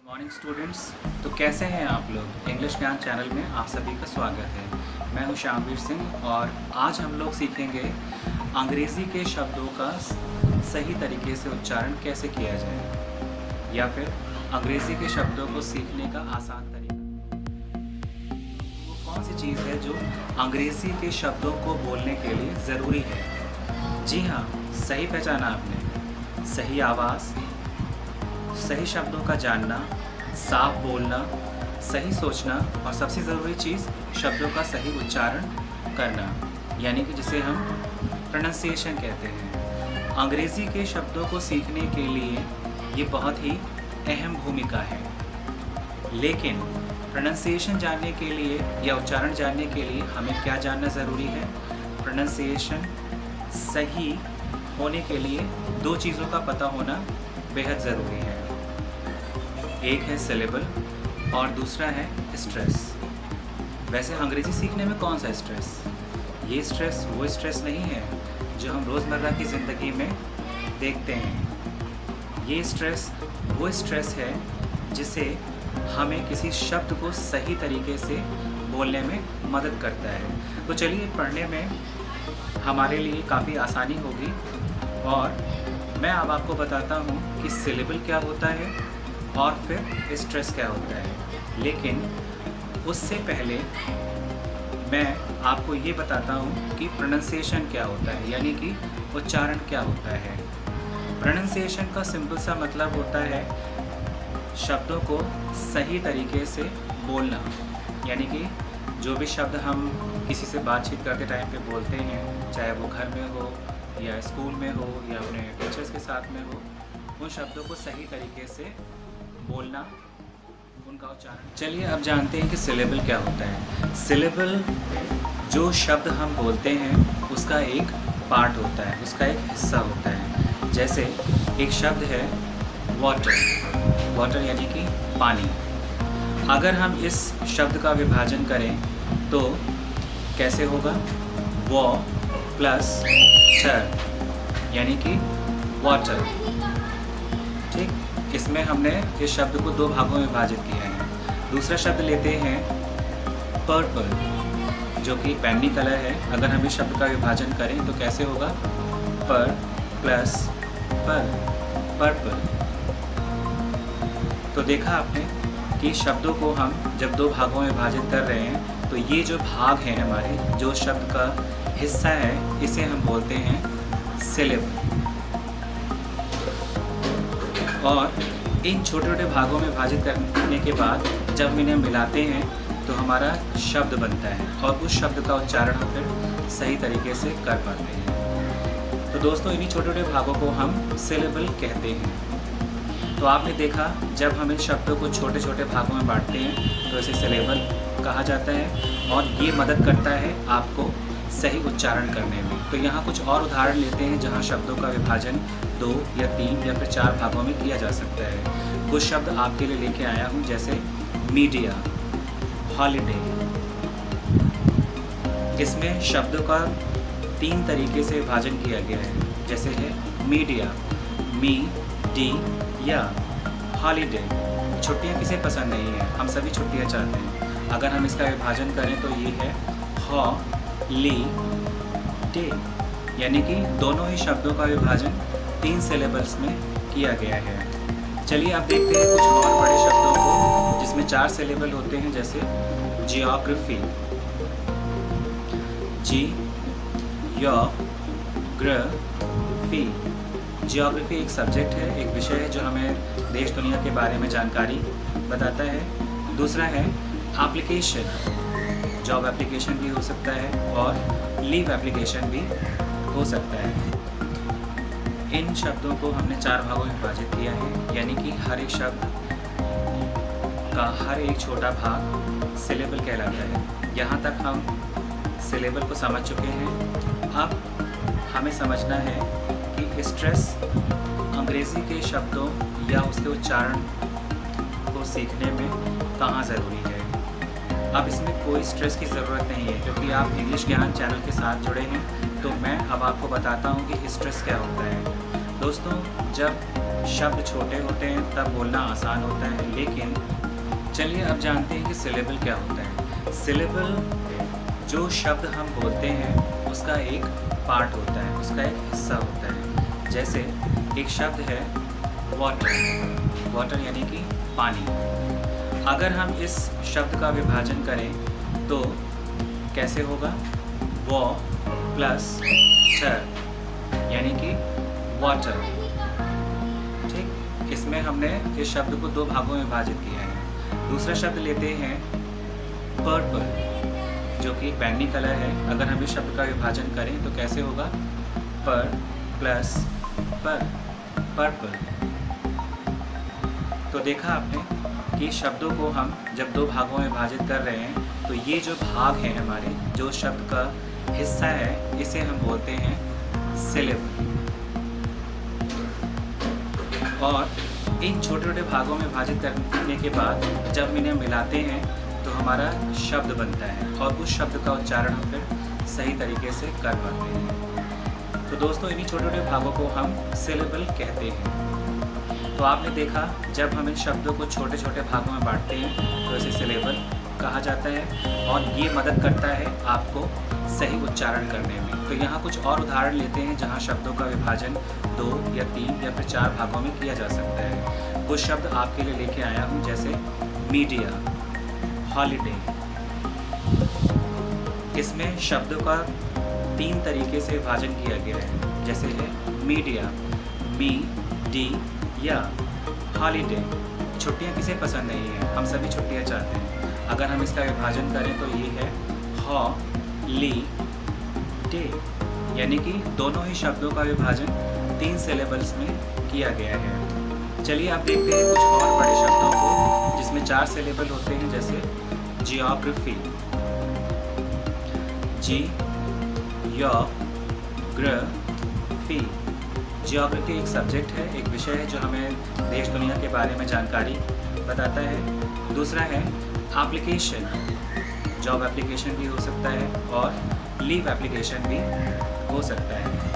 Morning students. तो कैसे हैं आप लोग। इंग्लिश ज्ञान चैनल में आप सभी का स्वागत है। मैं हूं श्यामवीर सिंह और आज हम लोग सीखेंगे अंग्रेज़ी के शब्दों का सही तरीके से उच्चारण कैसे किया जाए या फिर अंग्रेज़ी के शब्दों को सीखने का आसान तरीका। वो कौन सी चीज़ है जो अंग्रेज़ी के शब्दों को बोलने के लिए ज़रूरी है। जी हाँ, सही पहचाना आपने। सही आवाज़, सही शब्दों का जानना, साफ बोलना, सही सोचना और सबसे ज़रूरी चीज़ शब्दों का सही उच्चारण करना, यानी कि जिसे हम प्रोनंसिएशन कहते हैं। अंग्रेज़ी के शब्दों को सीखने के लिए ये बहुत ही अहम भूमिका है। लेकिन प्रोनंसिएशन जानने के लिए या उच्चारण जानने के लिए हमें क्या जानना ज़रूरी है। प्रोनंसिएशन सही होने के लिए दो चीज़ों का पता होना बेहद ज़रूरी है। एक है सिलेबल और दूसरा है स्ट्रेस। वैसे अंग्रेज़ी सीखने में कौन सा स्ट्रेस? ये स्ट्रेस वो स्ट्रेस नहीं है जो हम रोज़मर्रा की ज़िंदगी में देखते हैं। ये स्ट्रेस वो स्ट्रेस है जिसे हमें किसी शब्द को सही तरीके से बोलने में मदद करता है। तो चलिए, पढ़ने में हमारे लिए काफ़ी आसानी होगी और मैं अब आपको बताता हूँ कि सिलेबल क्या होता है और फिर स्ट्रेस क्या होता है। लेकिन उससे पहले मैं आपको ये बताता हूँ कि प्रोनंसिएशन क्या होता है, यानी कि उच्चारण क्या होता है। प्रोनंसिएशन का सिंपल सा मतलब होता है शब्दों को सही तरीके से बोलना, यानी कि जो भी शब्द हम किसी से बातचीत करते टाइम पे बोलते हैं, चाहे वो घर में हो या स्कूल में हो या अपने टीचर्स के साथ में हो, उन शब्दों को सही तरीके से बोलना, उनका उच्चारण। चलिए अब जानते हैं कि सिलेबल क्या होता है। सिलेबल जो शब्द हम बोलते हैं उसका एक पार्ट होता है, उसका एक हिस्सा होता है। जैसे एक शब्द है वाटर, वाटर यानी कि पानी। अगर हम इस शब्द का विभाजन करें तो कैसे होगा? वो प्लस टर यानी कि वाटर। ठीक, इसमें हमने इस शब्द को दो भागों में विभाजित किया है। दूसरा शब्द लेते हैं पर्पल, जो कि बैंगनी कलर है। अगर हम इस शब्द का विभाजन करें तो कैसे होगा? पर प्लस पर, पर्पल। तो देखा आपने कि शब्दों को हम जब दो भागों में विभाजित कर रहे हैं तो ये जो भाग हैं हमारे, जो शब्द का हिस्सा है, इसे हम बोलते हैं सिलेबल। और इन छोटे छोटे भागों में विभाजित करने के बाद जब हम इन्हें मिलाते हैं तो हमारा शब्द बनता है और उस शब्द का उच्चारण हम फिर सही तरीके से कर पाते हैं। तो दोस्तों, इन्हीं छोटे छोटे भागों को हम सिलेबल कहते हैं। तो आपने देखा, जब हम इन शब्दों को छोटे छोटे भागों में बांटते हैं तो इसे सिलेबल कहा जाता है और ये मदद करता है आपको सही उच्चारण करने में। तो यहाँ कुछ और उदाहरण लेते हैं जहाँ शब्दों का विभाजन 2 या 3 या फिर 4 भागों में किया जा सकता है। कुछ शब्द आपके लिए लेके आया हूँ, जैसे मीडिया, हॉलीडे। इसमें शब्दों का 3 तरीके से विभाजन किया गया है। जैसे है मीडिया, मी डी या हॉलीडे। छुट्टियाँ किसे पसंद नहीं है? हम सभी छुट्टियाँ चाहते हैं। अगर हम इसका विभाजन करें तो ये है हॉलीडे, यानी कि दोनों ही शब्दों का विभाजन 3 सिलेबल्स में किया गया है। चलिए अब देखते हैं कुछ और बड़े शब्दों को जिसमें 4 सिलेबल होते हैं, जैसे जियोग्राफी, जियोग्राफी। जियोग्राफी एक सब्जेक्ट है, एक विषय है जो हमें देश दुनिया के बारे में जानकारी बताता है। दूसरा है एप्लीकेशन, जॉब एप्लीकेशन भी हो सकता है और लीव एप्लीकेशन भी हो सकता है। इन शब्दों को हमने 4 भागों में विभाजित किया है, यानी कि हर एक शब्द का हर एक छोटा भाग सिलेबल कहलाता है। यहाँ तक हम सिलेबल को समझ चुके हैं। अब हमें समझना है कि स्ट्रेस अंग्रेज़ी के शब्दों या उसके उच्चारण को सीखने में कहाँ ज़रूरी है। अब इसमें कोई स्ट्रेस की ज़रूरत नहीं है, क्योंकि आप इंग्लिश ज्ञान चैनल के साथ जुड़े हैं। तो मैं अब आपको बताता हूँ कि स्ट्रेस क्या होता है। दोस्तों, जब शब्द छोटे होते हैं तब बोलना आसान होता है। लेकिन चलिए अब जानते हैं कि सिलेबल क्या होता है। सिलेबल जो शब्द हम बोलते हैं उसका एक पार्ट होता है, उसका एक हिस्सा होता है। जैसे एक शब्द है वाटर, वाटर यानी कि पानी। अगर हम इस शब्द का विभाजन करें तो कैसे होगा? वो प्लस टर यानी कि वाटर। ठीक, इसमें हमने इस शब्द को दो भागों में विभाजित किया है। दूसरा शब्द लेते हैं पर्पल, जो कि बैंगनी कलर है। अगर हम इस शब्द का विभाजन करें तो कैसे होगा? पर प्लस पर, पर्पल। तो देखा आपने कि शब्दों को हम जब दो भागों में विभाजित कर रहे हैं तो ये जो भाग हैं हमारे, जो शब्द का हिस्सा है, इसे हम बोलते हैं सिलेबल। और इन छोटे छोटे भागों में विभाजित करने के बाद जब इन्हें मिलाते हैं तो हमारा शब्द बनता है और उस शब्द का उच्चारण हम फिर सही तरीके से कर पाते हैं। तो दोस्तों, इन्हीं छोटे छोटे भागों को हम सिलेबल कहते हैं। तो आपने देखा, जब हम इन शब्दों को छोटे छोटे भागों में बांटते हैं तो इसे सिलेबल कहा जाता है और ये मदद करता है आपको सही उच्चारण करने में। तो यहाँ कुछ और उदाहरण लेते हैं जहाँ शब्दों का विभाजन 2 या 3 या फिर 4 भागों में किया जा सकता है। कुछ शब्द आपके लिए लेके आया हूँ, जैसे मीडिया, हॉलीडे। इसमें शब्दों का 3 तरीके से विभाजन किया गया है। जैसे है मीडिया, मी डी या हॉलीडे। छुट्टियाँ किसे पसंद नहीं है? हम सभी छुट्टियाँ चाहते हैं। अगर हम इसका विभाजन करें तो ये है हॉलीडे, यानी कि दोनों ही शब्दों का विभाजन 3 सिलेबल्स में किया गया है। चलिए आप देखते हैं कुछ और बड़े शब्दों को जिसमें 4 सिलेबल होते हैं, जैसे जियोग्राफी, जियोग्राफी एक सब्जेक्ट है, एक विषय है जो हमें देश दुनिया के बारे में जानकारी बताता है। दूसरा है एप्लीकेशन, जॉब एप्लीकेशन भी हो सकता है और लीव एप्लीकेशन भी हो सकता है।